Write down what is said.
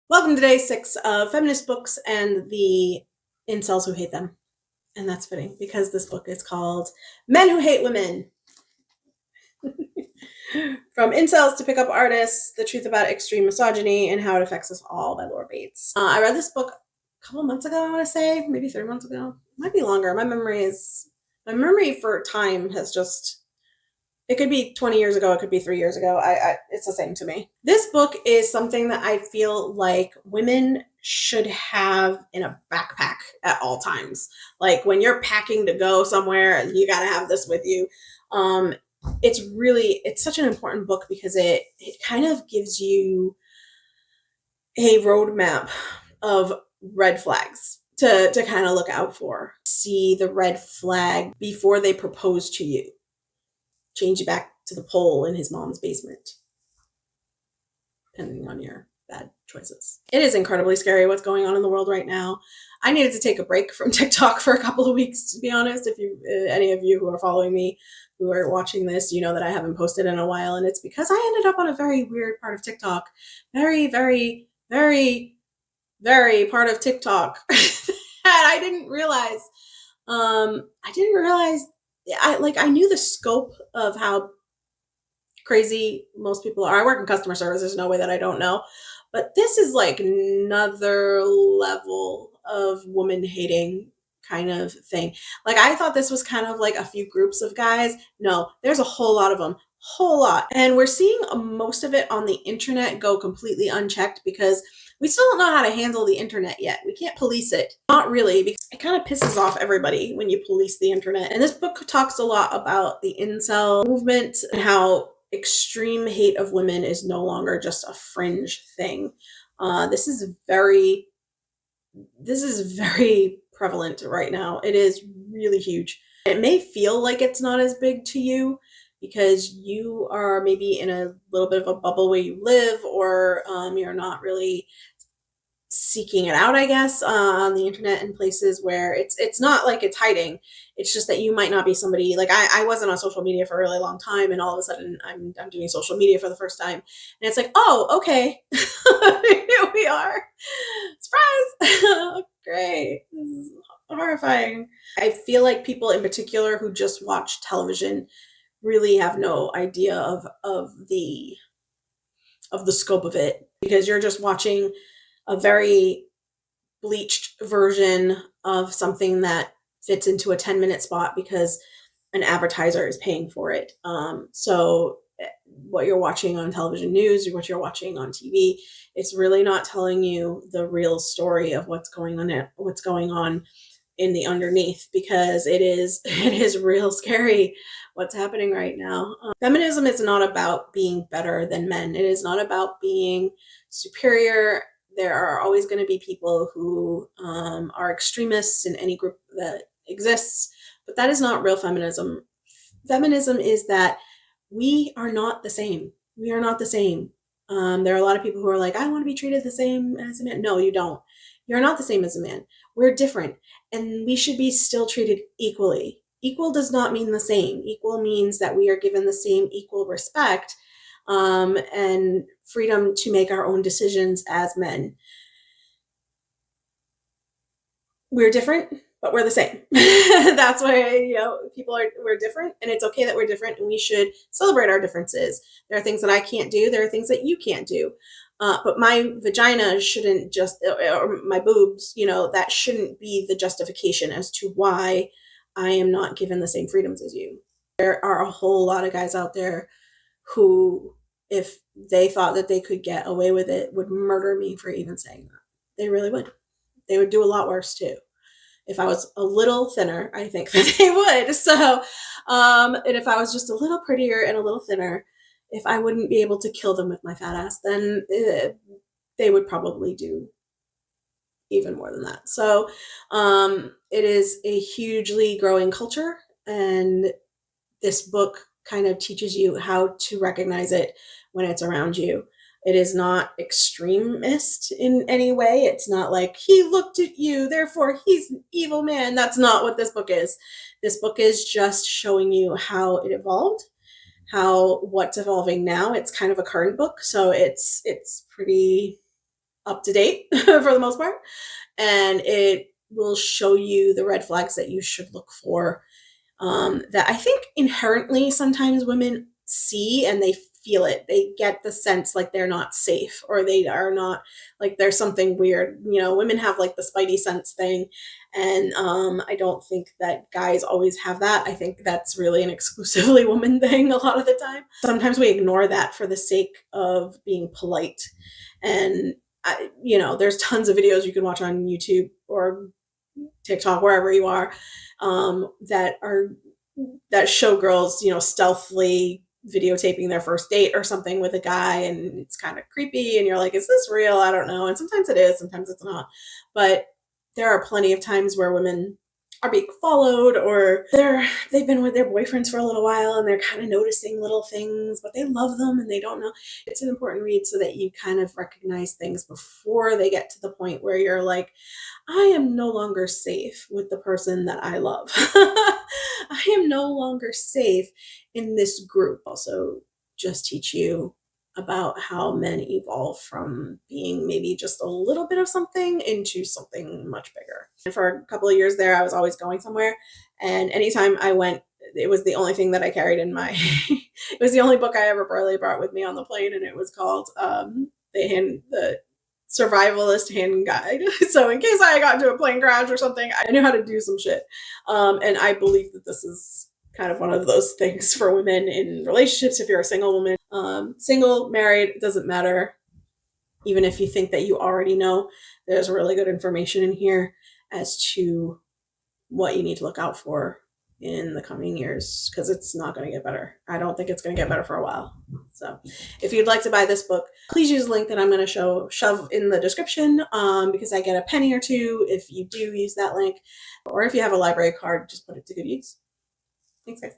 Welcome to day 6 of Feminist Books and the incels who hate them. And that's fitting because this book is called Men Who Hate Women. From Incels to Pickup Artists, The Truth About Extreme Misogyny and How It Affects Us All by Laura Bates. I read this book a couple months ago, I want to say, maybe 3 months ago. It might be longer. My memory for time has just, it could be 20 years ago, it could be 3 years ago. It's the same to me. This book is something that I feel like women should have in a backpack at all times. Like when you're packing to go somewhere, you got to have this with you. It's such an important book because it kind of gives you a roadmap of red flags to kind of look out for. See the red flag before they propose to you. Change you back to the pole in his mom's basement, depending on your bad choices. It is incredibly scary what's going on in the world right now. I needed to take a break from TikTok for a couple of weeks, to be honest. If you, any of you who are following me, who are watching this, you know that I haven't posted in a while, and it's because I ended up on a very weird part of TikTok. Very, very, very, very part of TikTok. And I didn't realize. I knew the scope of how crazy most people are. I work in customer service. There's no way that I don't know. But this is like another level of woman hating kind of thing. Like I thought this was kind of like a few groups of guys. No, there's a whole lot of them. Whole lot. And we're seeing most of it on the internet go completely unchecked because we still don't know how to handle the internet yet. We can't police it. Not really, because it kind of pisses off everybody when you police the internet. And this book talks a lot about the incel movement and how extreme hate of women is no longer just a fringe thing. This is very prevalent right now. It is really huge. It may feel like it's not as big to you because you are maybe in a little bit of a bubble where you live, or you're not really seeking it out, I guess, on the internet and places where it's not like it's hiding. It's just that you might not be somebody like I wasn't on social media for a really long time, and all of a sudden I'm doing social media for the first time, and it's like, oh, okay, here we are, surprise. Great, this is horrifying. I feel like people in particular who just watch television really have no idea of the scope of it, because you're just watching a very bleached version of something that fits into a 10-minute spot because an advertiser is paying for it. So what you're watching on television news, or what you're watching on TV, it's really not telling you the real story of what's going on in the underneath, because it is real scary what's happening right now. Feminism is not about being better than men. It is not about being superior. There are always going to be people who are extremists in any group that exists, but that is not real feminism. Feminism is that we are not the same. We are not the same. There are a lot of people who are like, I want to be treated the same as a man. No, you don't. You're not the same as a man. We're different, and we should be still treated equally. Equal does not mean the same. Equal means that we are given the same equal respect and freedom to make our own decisions as men. We're different, but we're the same. That's why, we're different, and it's okay that we're different, and we should celebrate our differences. There are things that I can't do. There are things that you can't do. But my vagina shouldn't just, or my boobs, that shouldn't be the justification as to why I am not given the same freedoms as you. There are a whole lot of guys out there who, if they thought that they could get away with it, would murder me for even saying that. They really would. They would do a lot worse too. If I was a little thinner, I think that they would. So, and if I was just a little prettier and a little thinner, if I wouldn't be able to kill them with my fat ass, then they would probably do even more than that. So it is a hugely growing culture, and this book kind of teaches you how to recognize it when it's around you. It is not extremist in any way. It's not like he looked at you, therefore he's an evil man. That's not what this book is. This book is just showing you how it evolved, how what's evolving now. It's kind of a current book, so it's pretty up to date for the most part, and it will show you the red flags that you should look for, that I think inherently sometimes women see and they feel it. They get the sense like they're not safe, or they are not, like there's something weird. Women have like the spidey sense thing, and I don't think that guys always have that. I think that's really an exclusively woman thing a lot of the time. Sometimes we ignore that for the sake of being polite, and there's tons of videos you can watch on YouTube or TikTok, wherever you are, that show girls, stealthily videotaping their first date or something with a guy, and it's kind of creepy, and you're like, is this real? I don't know. And sometimes it is, sometimes it's not. But there are plenty of times where women are being followed, or they've been with their boyfriends for a little while and they're kind of noticing little things, but they love them and they don't know. It's an important read so that you kind of recognize things before they get to the point where you're like, I am no longer safe with the person that I love. I am no longer safe in this group. Also, just teach you about how men evolve from being maybe just a little bit of something into something much bigger. And for a couple of years there, I was always going somewhere. And anytime I went, it was the only thing that I carried in my, it was the only book I ever barely brought with me on the plane. And it was called the Survivalist Hand Guide. So in case I got into a plane crash or something, I knew how to do some shit. And I believe that this is kind of one of those things for women in relationships. If you're a single woman, single, married, it doesn't matter. Even if you think that you already know, there's really good information in here as to what you need to look out for in the coming years, because it's not going to get better. I don't think it's going to get better for a while. So if you'd like to buy this book, please use the link that I'm going to shove in the description, because I get a penny or two if you do use that link, or if you have a library card, just put it to good use. Thanks, guys.